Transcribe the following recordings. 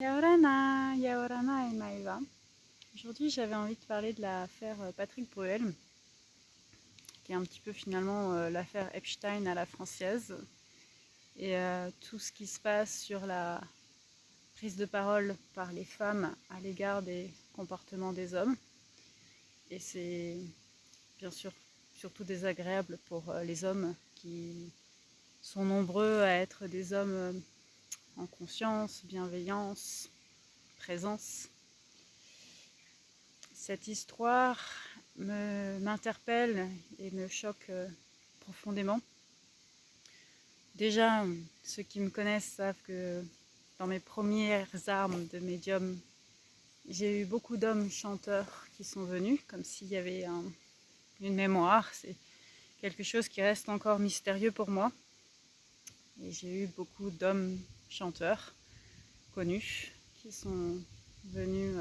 Yaorana, Yaorana et Maeva. Aujourd'hui, j'avais envie de parler de l'affaire Patrick Bruel, qui est un petit peu finalement l'affaire Epstein à la française, et tout ce qui se passe sur la prise de parole par les femmes à l'égard des comportements des hommes. Et c'est bien sûr surtout désagréable pour les hommes qui sont nombreux à être des hommes en conscience, bienveillance, présence. Cette histoire m'interpelle et me choque profondément. Déjà, ceux qui me connaissent savent que dans mes premières armes de médium, j'ai eu beaucoup d'hommes chanteurs qui sont venus, comme s'il y avait une mémoire. C'est quelque chose qui reste encore mystérieux pour moi. Et j'ai eu beaucoup d'hommes chanteurs connus qui sont venus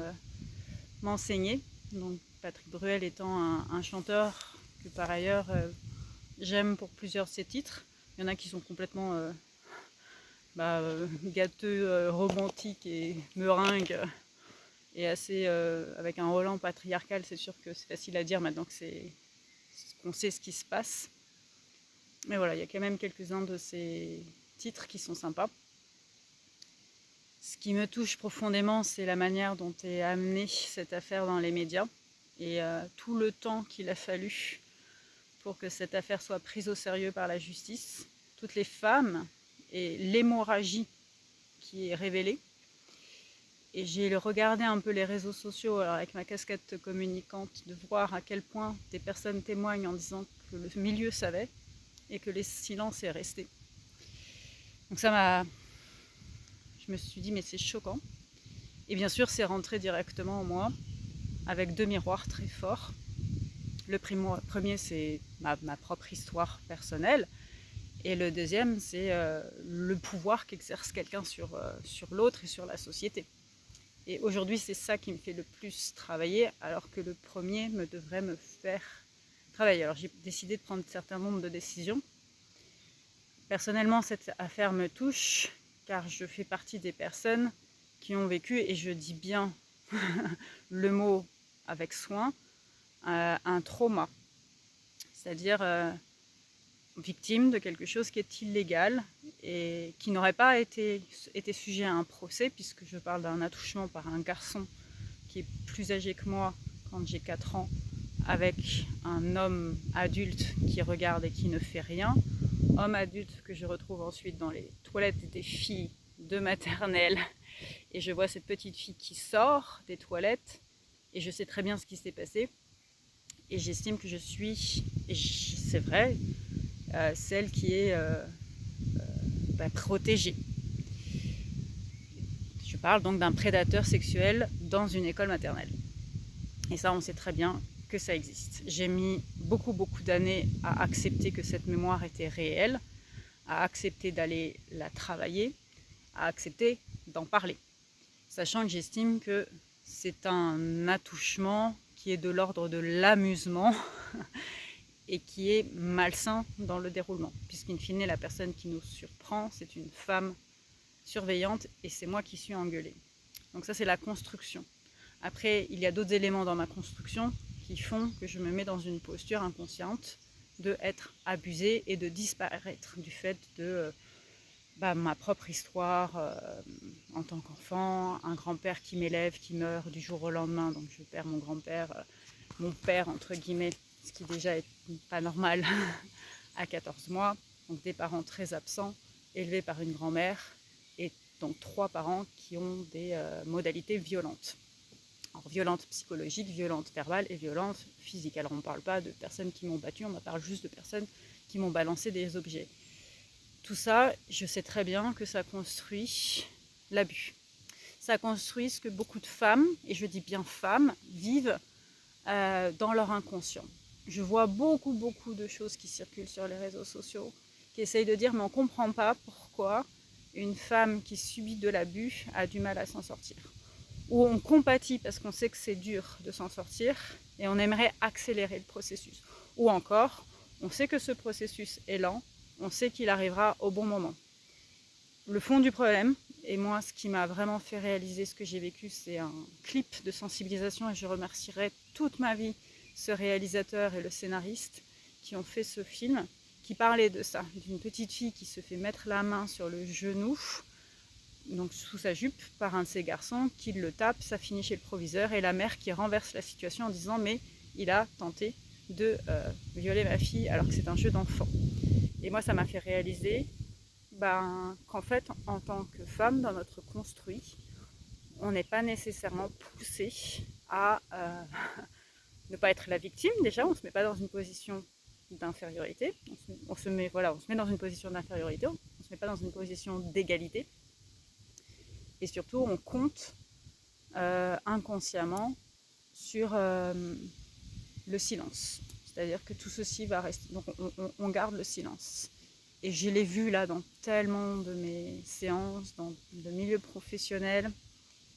m'enseigner. Donc Patrick Bruel étant un chanteur que par ailleurs j'aime pour plusieurs de ses titres. Il y en a qui sont complètement gâteux, romantiques et meringues et assez avec un Roland patriarcal. C'est sûr que c'est facile à dire maintenant qu'on sait ce qui se passe. Mais voilà, il y a quand même quelques-uns de ces titres qui sont sympas. Ce qui me touche profondément, c'est la manière dont est amenée cette affaire dans les médias et tout le temps qu'il a fallu pour que cette affaire soit prise au sérieux par la justice, toutes les femmes et l'hémorragie qui est révélée. Et j'ai regardé un peu les réseaux sociaux alors avec ma casquette communicante, de voir à quel point des personnes témoignent en disant que le milieu savait et que le silence est resté. Donc je me suis dit mais c'est choquant. Et bien sûr c'est rentré directement en moi avec deux miroirs très forts. Le premier c'est ma propre histoire personnelle et le deuxième c'est le pouvoir qu'exerce quelqu'un sur l'autre et sur la société. Et aujourd'hui c'est ça qui me fait le plus travailler alors que le premier devrait me faire travailler. Alors j'ai décidé de prendre un certain nombre de décisions. Personnellement cette affaire me touche car je fais partie des personnes qui ont vécu, et je dis bien le mot avec soin, un trauma, c'est-à-dire victime de quelque chose qui est illégal et qui n'aurait pas été sujet à un procès, puisque je parle d'un attouchement par un garçon qui est plus âgé que moi quand j'ai 4 ans, avec un homme adulte qui regarde et qui ne fait rien, homme adulte que je retrouve ensuite dans les toilettes des filles de maternelle, et je vois cette petite fille qui sort des toilettes et je sais très bien ce qui s'est passé et j'estime que je suis, c'est vrai, celle qui est protégée. Je parle donc d'un prédateur sexuel dans une école maternelle. Et ça, on sait très bien que ça existe. J'ai mis beaucoup d'années à accepter que cette mémoire était réelle, à accepter d'aller la travailler, à accepter d'en parler. Sachant que j'estime que c'est un attouchement qui est de l'ordre de l'amusement et qui est malsain dans le déroulement, puisqu'in fine la personne qui nous surprend, c'est une femme surveillante et c'est moi qui suis engueulée. Donc ça c'est la construction. Après il y a d'autres éléments dans ma construction qui font que je me mets dans une posture inconsciente de être abusée et de disparaître du fait de ma propre histoire en tant qu'enfant, un grand-père qui m'élève, qui meurt du jour au lendemain, donc je perds mon grand-père, mon père entre guillemets, ce qui déjà est pas normal à 14 mois, donc des parents très absents, élevés par une grand-mère, et donc 3 parents qui ont des modalités violentes. Alors, violentes psychologiques, violentes verbales et violentes physiques. Alors on ne parle pas de personnes qui m'ont battu, on parle juste de personnes qui m'ont balancé des objets. Tout ça, je sais très bien que ça construit l'abus. Ça construit ce que beaucoup de femmes, et je dis bien femmes, vivent dans leur inconscient. Je vois beaucoup de choses qui circulent sur les réseaux sociaux, qui essayent de dire mais on ne comprend pas pourquoi une femme qui subit de l'abus a du mal à s'en sortir. Ou on compatit parce qu'on sait que c'est dur de s'en sortir et on aimerait accélérer le processus. Ou encore, on sait que ce processus est lent, on sait qu'il arrivera au bon moment. Le fond du problème, Et moi, ce qui m'a vraiment fait réaliser ce que j'ai vécu, c'est un clip de sensibilisation, et je remercierai toute ma vie ce réalisateur et le scénariste qui ont fait ce film, qui parlait de ça, d'une petite fille qui se fait mettre la main sur le genou, donc sous sa jupe, par un de ses garçons, qui le tape, ça finit chez le proviseur, et la mère qui renverse la situation en disant « mais il a tenté de violer ma fille alors que c'est un jeu d'enfant ». Et moi, ça m'a fait réaliser qu'en fait, en tant que femme, dans notre construit, on n'est pas nécessairement poussé à ne pas être la victime. Déjà, on ne se met pas dans une position d'infériorité. On se met dans une position d'infériorité, on ne se met pas dans une position d'égalité. Et surtout, on compte inconsciemment sur le silence. C'est-à-dire que tout ceci va rester. Donc, on garde le silence. Et je l'ai vu là dans tellement de mes séances, dans le milieu professionnel.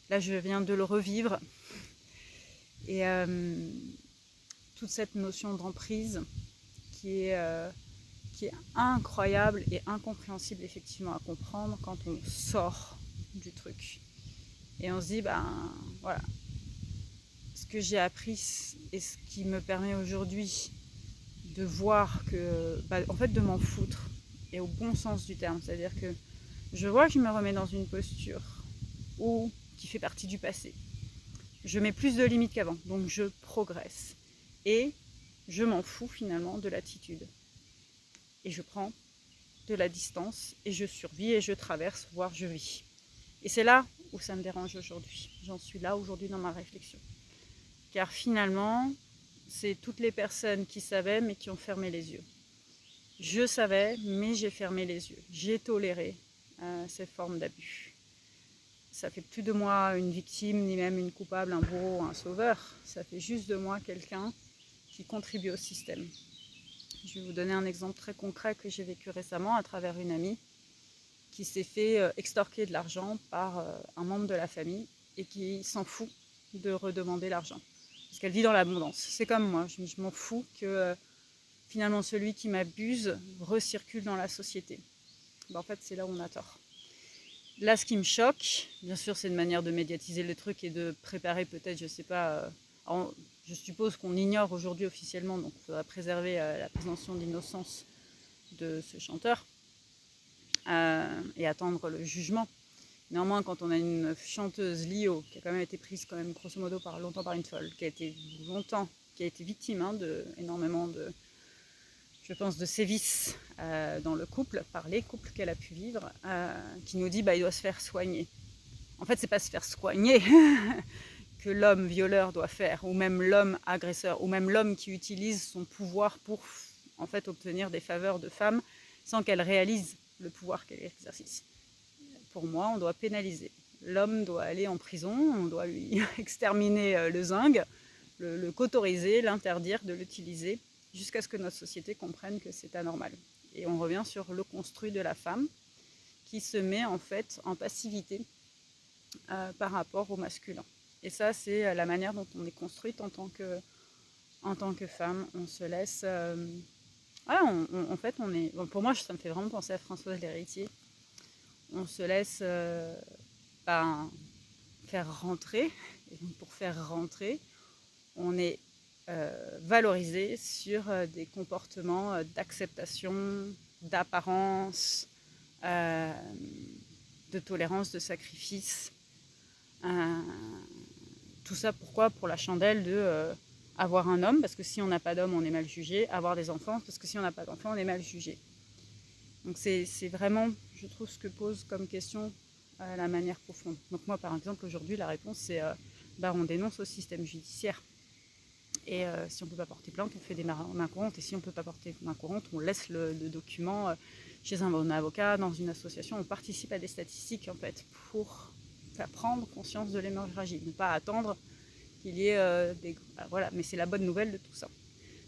Là, je viens de le revivre. Et toute cette notion d'emprise qui est incroyable et incompréhensible effectivement à comprendre quand on sort du truc. Et on se dit, voilà, ce que j'ai appris et ce qui me permet aujourd'hui de voir que, en fait, de m'en foutre, et au bon sens du terme, c'est-à-dire que je vois que je me remets dans une posture qui fait partie du passé. Je mets plus de limites qu'avant, donc je progresse. Et je m'en fous finalement de l'attitude. Et je prends de la distance, et je survis, et je traverse, voire je vis. Et c'est là où ça me dérange aujourd'hui. J'en suis là aujourd'hui dans ma réflexion. Car finalement, c'est toutes les personnes qui savaient, mais qui ont fermé les yeux. Je savais, mais j'ai fermé les yeux. J'ai toléré ces formes d'abus. Ça fait plus de moi une victime, ni même une coupable, un bourreau, un sauveur. Ça fait juste de moi quelqu'un qui contribue au système. Je vais vous donner un exemple très concret que j'ai vécu récemment à travers une amie qui s'est fait extorquer de l'argent par un membre de la famille et qui s'en fout de redemander l'argent. Parce qu'elle vit dans l'abondance. C'est comme moi, je m'en fous que finalement celui qui m'abuse recircule dans la société. En fait, c'est là où on a tort. Là, ce qui me choque, bien sûr, c'est une manière de médiatiser le truc et de préparer peut-être, je sais pas, je suppose qu'on ignore aujourd'hui officiellement, donc il faudra préserver la présomption d'innocence de ce chanteur et attendre le jugement. Néanmoins, quand on a une chanteuse, Lio, qui a quand même été prise grosso modo longtemps par une folle, qui a été victime énormément de, je pense, de sévices dans le couple, par les couples qu'elle a pu vivre, qui nous dit il doit se faire soigner. En fait, c'est pas se faire soigner que l'homme violeur doit faire, ou même l'homme agresseur, ou même l'homme qui utilise son pouvoir pour en fait obtenir des faveurs de femmes sans qu'elle réalise le pouvoir qu'elle exerce. Pour moi, on doit pénaliser. L'homme doit aller en prison, on doit lui exterminer le zinc, le cautoriser, l'interdire de l'utiliser, jusqu'à ce que notre société comprenne que c'est anormal. Et on revient sur le construit de la femme qui se met en fait en passivité par rapport au masculin. Et ça, c'est la manière dont on est construite en tant que femme. On se laisse... en fait, pour moi, ça me fait vraiment penser à Françoise l'héritier. On se laisse faire rentrer. Et donc, pour faire rentrer, on est valorisé sur des comportements d'acceptation, d'apparence, de tolérance, de sacrifice. Tout ça pourquoi? Pour la chandelle de avoir un homme, parce que si on n'a pas d'homme, on est mal jugé. Avoir des enfants, parce que si on n'a pas d'enfants, on est mal jugé. Donc c'est vraiment, je trouve, ce que pose comme question la manière profonde. Donc moi, par exemple, aujourd'hui, la réponse, c'est on dénonce au système judiciaire. Et si on ne peut pas porter plainte, on fait des mains courantes. Et si on ne peut pas porter main courante, on laisse le document chez un bon avocat, dans une association. On participe à des statistiques, en fait, pour faire prendre conscience de l'hémorragie. Ne pas attendre qu'il y ait voilà, mais c'est la bonne nouvelle de tout ça.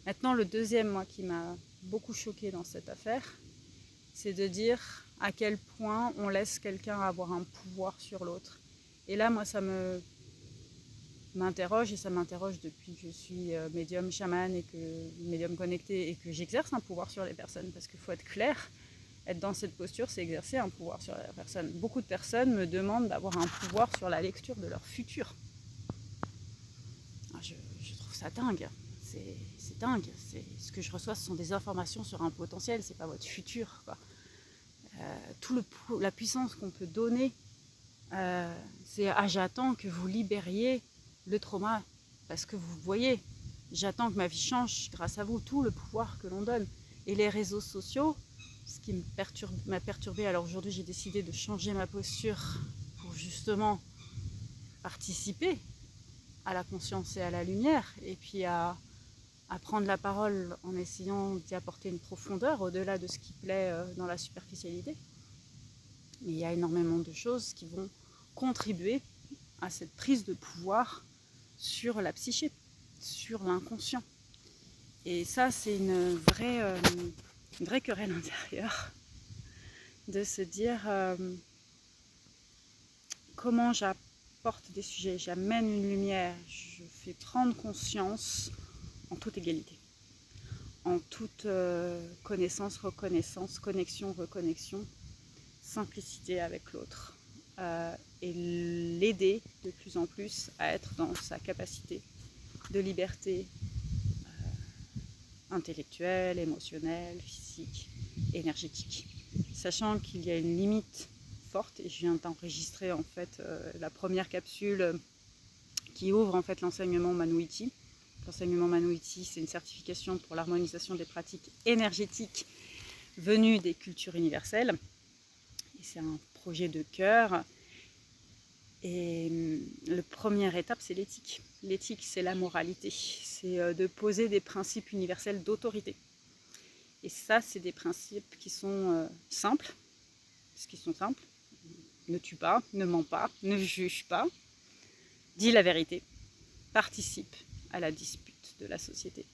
Maintenant, le deuxième, moi, qui m'a beaucoup choquée dans cette affaire, c'est de dire à quel point on laisse quelqu'un avoir un pouvoir sur l'autre. Et là, moi, ça m'interroge, et ça m'interroge depuis que je suis médium chamane et médium connecté, et que j'exerce un pouvoir sur les personnes, parce qu'il faut être clair, Être dans cette posture, c'est exercer un pouvoir sur la personne. Beaucoup de personnes me demandent d'avoir un pouvoir sur la lecture de leur futur. Je trouve ça dingue. C'est dingue. Ce que je reçois, ce sont des informations sur un potentiel, c'est pas votre futur, quoi. La puissance qu'on peut donner, c'est j'attends que vous libériez le trauma, parce que vous voyez, j'attends que ma vie change grâce à vous, tout le pouvoir que l'on donne. Et les réseaux sociaux, ce qui m'a perturbée, alors aujourd'hui j'ai décidé de changer ma posture pour justement participer à la conscience et à la lumière, et puis à prendre la parole en essayant d'y apporter une profondeur au-delà de ce qui plaît dans la superficialité. Mais il y a énormément de choses qui vont contribuer à cette prise de pouvoir sur la psyché, sur l'inconscient. Et ça, c'est une vraie querelle intérieure de se dire comment j'apporte des sujets, j'amène une lumière, je fais prendre conscience en toute égalité, en toute connaissance, reconnaissance, connexion, reconnexion, simplicité avec l'autre, et l'aider de plus en plus à être dans sa capacité de liberté intellectuelle, émotionnelle, physique, énergétique, sachant qu'il y a une limite forte, et je viens d'enregistrer en fait la première capsule qui ouvre en fait l'enseignement Manu-Ichi. L'enseignement Manu-Ichi, c'est une certification pour l'harmonisation des pratiques énergétiques venues des cultures universelles. Et c'est un projet de cœur. Et la première étape, c'est l'éthique. L'éthique, c'est la moralité. C'est de poser des principes universels d'autorité. Et ça, c'est des principes qui sont simples. Parce qu'ils sont simples. Ne tue pas, ne ment pas, ne juge pas. Dis la vérité. Participe à la dispute de la société.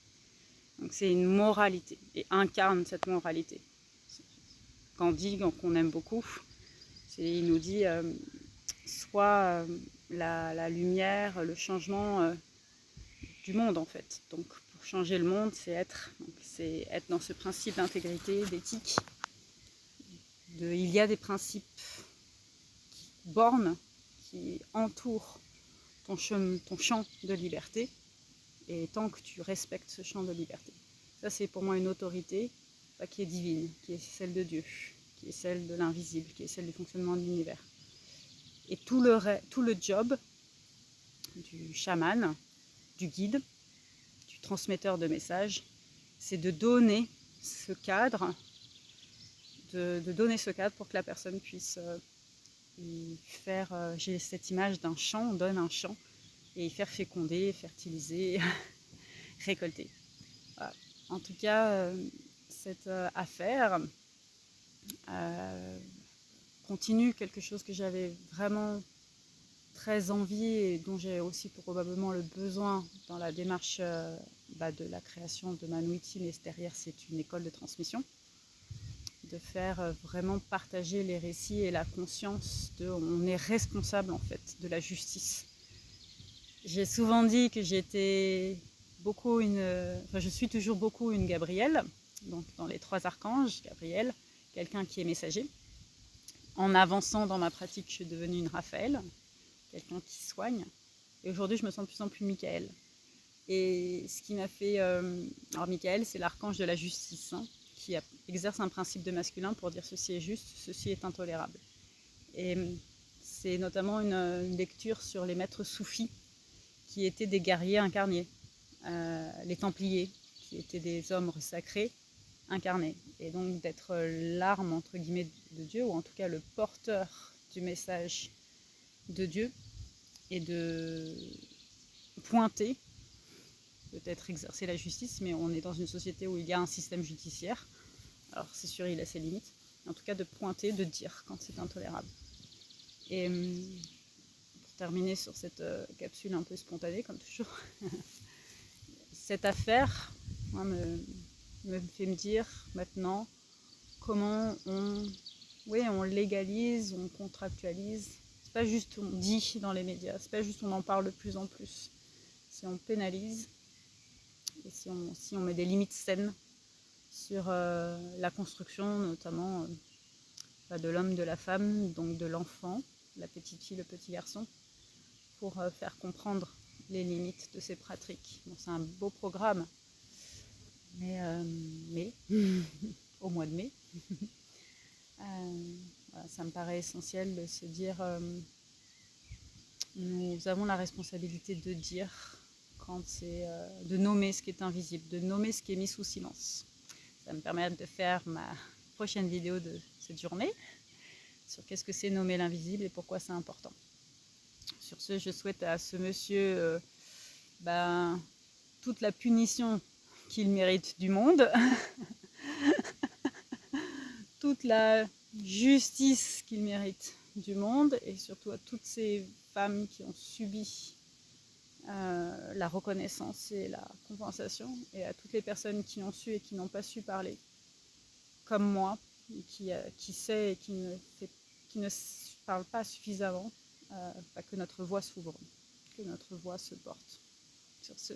Donc c'est une moralité et incarne cette moralité. Gandhi, qu'on aime beaucoup, il nous dit soit la lumière, le changement du monde en fait. Donc pour changer le monde, c'est être dans ce principe d'intégrité, d'éthique. Il y a des principes bornes qui entourent ton champ de liberté. Et tant que tu respectes ce champ de liberté. Ça, c'est pour moi une autorité qui est divine, qui est celle de Dieu, qui est celle de l'invisible, qui est celle du fonctionnement de l'univers. Et tout le job du chaman, du guide, du transmetteur de messages, c'est de donner ce cadre, de donner ce cadre pour que la personne puisse faire, j'ai cette image d'un champ, on donne un champ, et y faire féconder, fertiliser, récolter. Voilà. En tout cas, cette affaire continue quelque chose que j'avais vraiment très envie et dont j'ai aussi probablement le besoin dans la démarche de la création de Manu-Ichi, mais derrière c'est une école de transmission, de faire vraiment partager les récits et la conscience on est responsable en fait de la justice. J'ai souvent dit que je suis toujours beaucoup une Gabrielle, donc dans les 3 archanges, Gabrielle, quelqu'un qui est messager. En avançant dans ma pratique, je suis devenue une Raphaël, quelqu'un qui soigne. Et aujourd'hui, je me sens de plus en plus Michael. Et ce qui m'a fait... alors Michael, c'est l'archange de la justice, qui exerce un principe de masculin pour dire ceci est juste, ceci est intolérable. Et c'est notamment une lecture sur les maîtres soufis, qui étaient des guerriers incarnés, les Templiers, qui étaient des hommes sacrés incarnés. Et donc d'être l'arme, entre guillemets, de Dieu, ou en tout cas le porteur du message de Dieu, et de pointer, peut-être exercer la justice, mais on est dans une société où il y a un système judiciaire, alors c'est sûr il a ses limites, en tout cas de pointer, de dire quand c'est intolérable. Et pour terminer sur cette capsule un peu spontanée, comme toujours, cette affaire me fait me dire maintenant comment on légalise, on contractualise. C'est pas juste on dit dans les médias, c'est pas juste on en parle de plus en plus. Si on pénalise et si on met des limites saines sur la construction notamment de l'homme, de la femme, donc de l'enfant, la petite fille, le petit garçon, pour faire comprendre les limites de ces pratiques. Bon, c'est un beau programme, mais au mois de mai, voilà, ça me paraît essentiel de se dire nous avons la responsabilité de dire quand c'est de nommer ce qui est invisible, de nommer ce qui est mis sous silence. Ça me permet de faire ma prochaine vidéo de cette journée sur qu'est-ce que c'est nommer l'invisible et pourquoi c'est important. Sur ce, je souhaite à ce monsieur toute la punition qu'il mérite du monde, toute la justice qu'il mérite du monde, et surtout à toutes ces femmes qui ont subi la reconnaissance et la compensation, et à toutes les personnes qui ont su et qui n'ont pas su parler, comme moi, qui sait et qui ne parle pas suffisamment, que notre voix s'ouvre, que notre voix se porte. Sur ce.